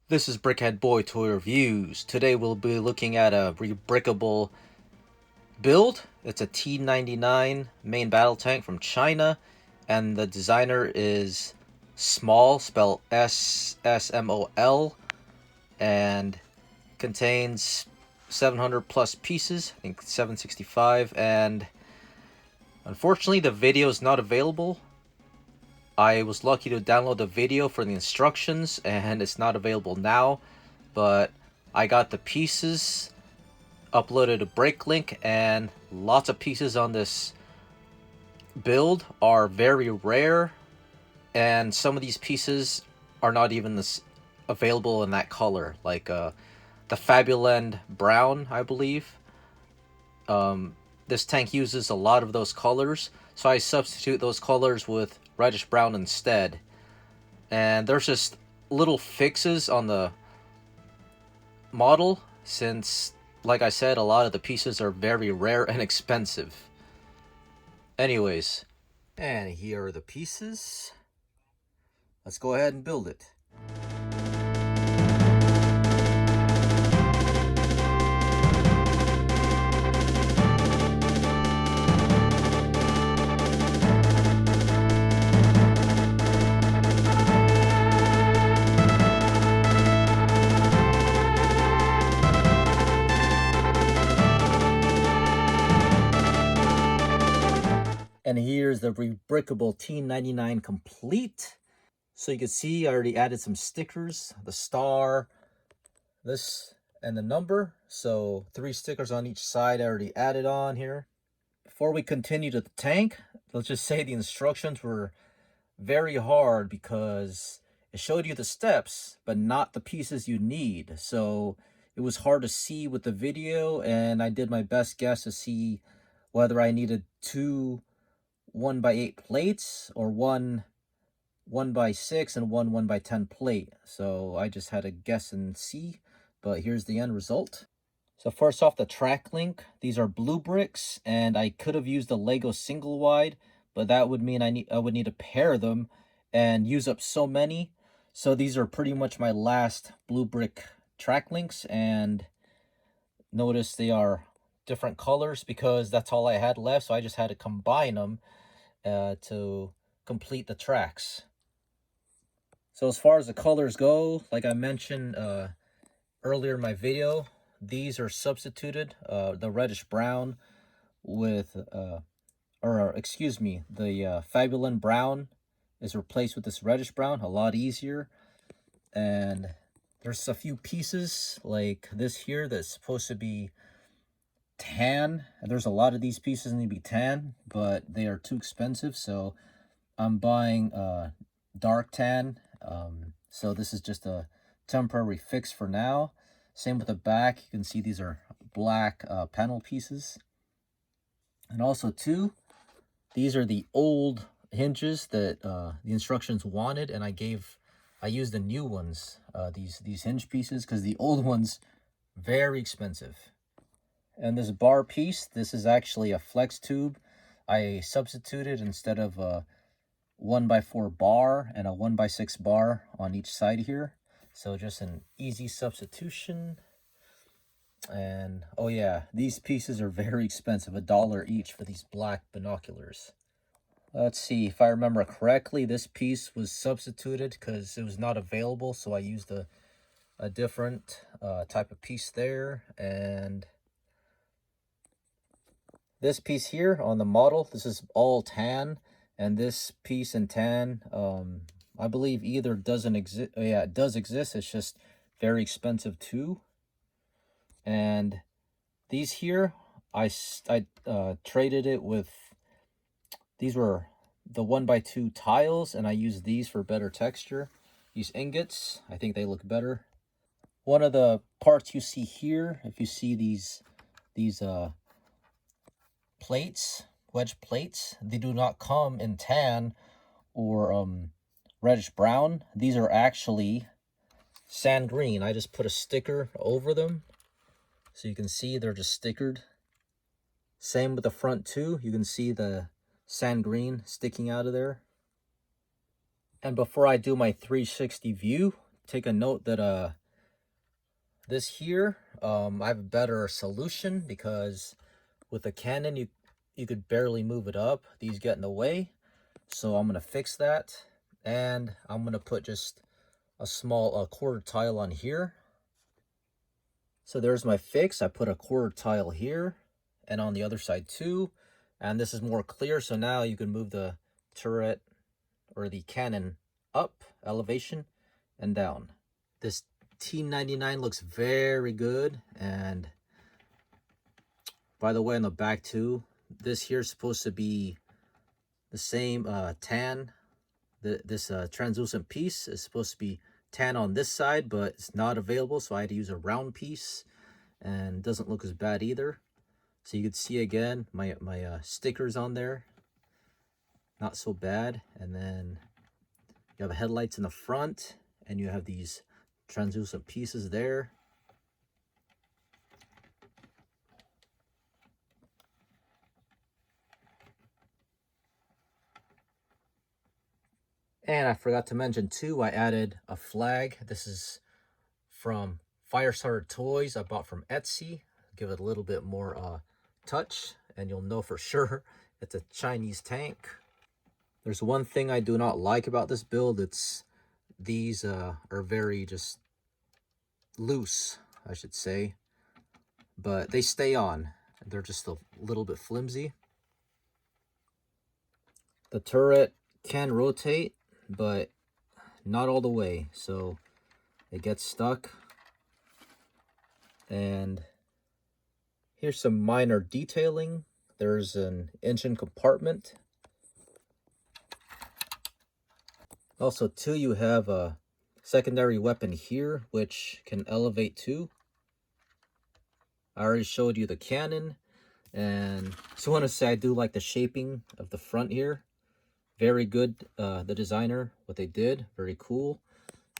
This is Brickhead Boy Toy Reviews. Today we'll be looking at a Rebrickable build. It's a T99 main battle tank from China, and the designer is Ssmol, spelled Ssmol, and contains 700 plus pieces, I think 765, and unfortunately the video is not available. I was lucky to download the video for the instructions, and it's not available now, but I got the pieces, uploaded a break link, and lots of pieces on this build are very rare, and some of these pieces are not even available in that color, like the Fabulend Brown, I believe. This tank uses a lot of those colors, so I substitute those colors with reddish brown instead. And there's just little fixes on the model since, like I said, a lot of the pieces are very rare and expensive. Anyways, and here are the pieces. Let's go ahead and build it. And here's the Rebrickable T99 complete. So you can see I already added some stickers, the star, this, and the number. So 3 stickers on each side I already added on here. Before we continue to the tank, let's just say the instructions were very hard because it showed you the steps, but not the pieces you need. So it was hard to see with the video, and I did my best guess to see whether I needed 2 1x8 plates or one 1x6 and one 1x10 plate. So I just had to guess and see, but here's the end result. So first off, the track link. These are blue bricks, and I could have used the Lego single wide, but that would mean I would need to pair them and use up so many. So these are pretty much my last blue brick track links, and notice they are different colors because that's all I had left, so I just had to combine them to complete the tracks. So as far as the colors go, like I mentioned earlier in my video, these are substituted. The reddish brown with, excuse me, the Fabulent brown is replaced with this reddish brown, a lot easier. And there's a few pieces like this here that's supposed to be tan. There's a lot of these pieces need to be tan, but they are too expensive, so I'm buying dark tan. So this is just a temporary fix for now. Same with the back. You can see these are black panel pieces. And also too, these are the old hinges that the instructions wanted, and I used the new ones, these hinge pieces, because the old ones very expensive. And this bar piece, this is actually a flex tube. I substituted instead of a 1x4 bar and a 1x6 bar on each side here. So just an easy substitution. And oh yeah, these pieces are very expensive, $1 each for these black binoculars. Let's see, if I remember correctly, this piece was substituted because it was not available, so I used a different type of piece there. And this piece here on the model, this is all tan, and this piece in tan, I believe either doesn't exist. Yeah, it does exist. It's just very expensive too. And these here, I traded it with, these were the 1x2 tiles, and I used these for better texture. These ingots, I think they look better. One of the parts you see here, if you see these plates, wedge plates, they do not come in tan or reddish brown. These are actually sand green. I just put a sticker over them so you can see they're just stickered. Same with the front too. You can see the sand green sticking out of there. And before I do my 360 view take a note that this here, I have a better solution, because with the Canon you could barely move it up. These get in the way. So I'm gonna fix that, and I'm gonna put just a small quarter tile on here. So there's my fix. I put a quarter tile here and on the other side too, and this is more clear. So now you can move the turret or the cannon up elevation and down. This T99 looks very good. And by the way, on the back too, this here is supposed to be the same tan. This translucent piece is supposed to be tan on this side, but it's not available, so I had to use a round piece, and it doesn't look as bad either. So you can see again my stickers on there, not so bad. And then you have headlights in the front, and you have these translucent pieces there. And I forgot to mention too, I added a flag. This is from Firestarter Toys, I bought from Etsy. Give it a little bit more touch, and you'll know for sure it's a Chinese tank. There's one thing I do not like about this build. It's these are very just loose, I should say, but they stay on. They're just a little bit flimsy. The turret can rotate, but not all the way, so it gets stuck. And here's some minor detailing. There's an engine compartment. Also too, you have a secondary weapon here, which can elevate too. I already showed you the cannon, and so I want to say I do like the shaping of the front here. Very good, the designer, what they did, very cool.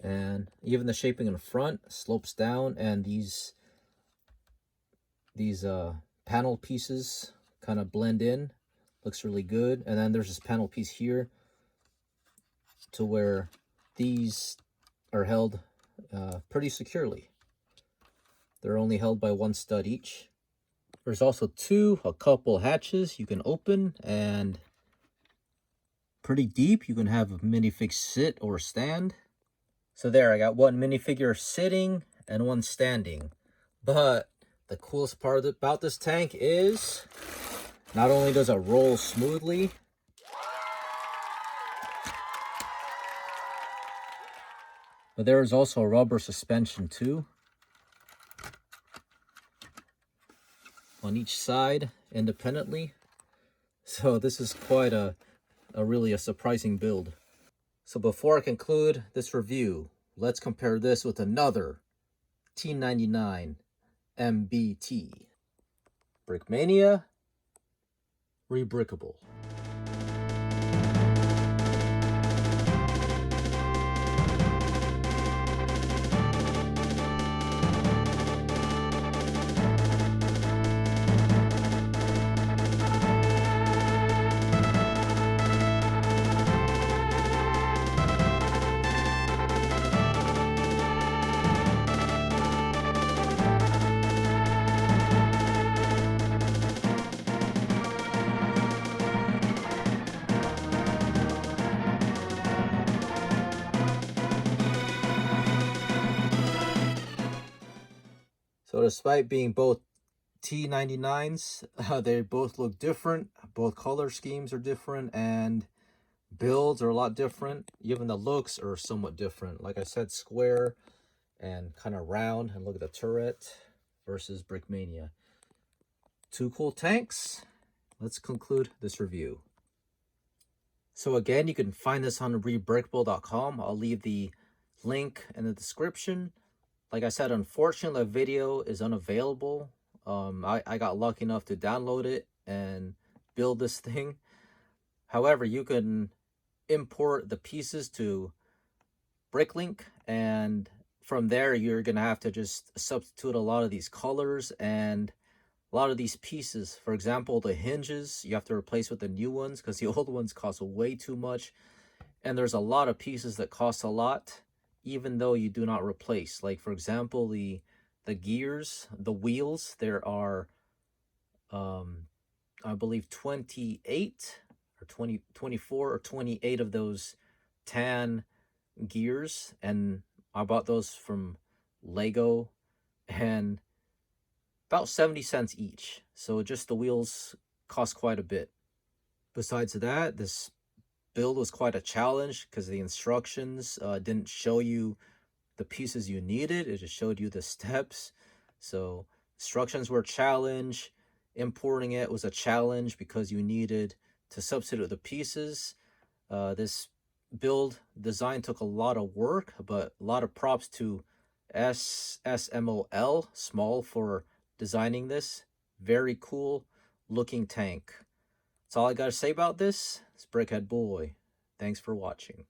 And even the shaping in the front slopes down, and these panel pieces kind of blend in. Looks really good. And then there's this panel piece here to where these are held pretty securely. They're only held by one stud each. There's also a couple hatches you can open, and pretty deep. You can have a minifig sit or stand. So there, I got one minifigure sitting and one standing. But the coolest part about this tank is not only does it roll smoothly, but there is also a rubber suspension too on each side independently. So this is quite a really surprising build. So before I conclude this review, let's compare this with another T99 MBT. Brickmania Rebrickable. So despite being both T99s, they both look different. Both color schemes are different, and builds are a lot different. Even the looks are somewhat different. Like I said, square and kind of round. And look at the turret versus Brickmania. Two cool tanks. Let's conclude this review. So again, you can find this on Rebrickable.com. I'll leave the link in the description. Like I said, unfortunately, the video is unavailable. I got lucky enough to download it and build this thing. However, you can import the pieces to Bricklink, and from there, you're going to have to just substitute a lot of these colors and a lot of these pieces. For example, the hinges, you have to replace with the new ones because the old ones cost way too much. And there's a lot of pieces that cost a lot. even though you do not replace. Like for example, the gears, the wheels, there are I believe 28 or 24 or 28 of those tan gears, and I bought those from Lego, and about 70 cents each. So just the wheels cost quite a bit. Besides that, this build was quite a challenge because the instructions didn't show you the pieces you needed. It just showed you the steps. So instructions were a challenge. Importing it was a challenge because you needed to substitute the pieces. This build design took a lot of work, but a lot of props to Ssmol for designing this. Very cool looking tank. That's all I gotta say about this. It's Brickhead Boy. Thanks for watching.